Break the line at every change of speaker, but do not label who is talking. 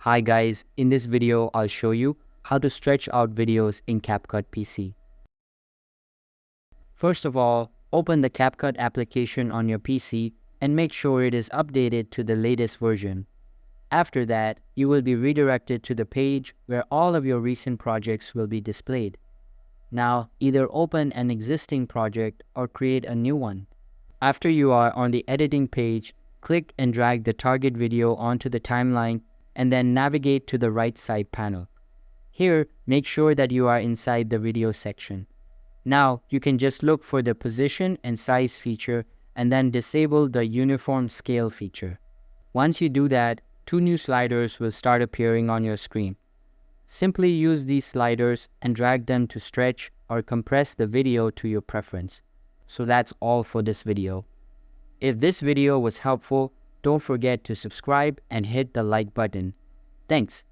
Hi guys, in this video I'll show you how to stretch out videos in CapCut PC. First of all, open the CapCut application on your PC and make sure it is updated to the latest version. After that, you will be redirected to the page where all of your recent projects will be displayed. Now, either open an existing project or create a new one. After you are on the editing page, click and drag the target video onto the timeline and then navigate to the right side panel. Here, make sure that you are inside the video section. Now, you can just look for the position and size feature and then disable the uniform scale feature. Once you do that, two new sliders will start appearing on your screen. Simply use these sliders and drag them to stretch or compress the video to your preference. So that's all for this video. If this video was helpful, don't forget to subscribe and hit the like button. Thanks.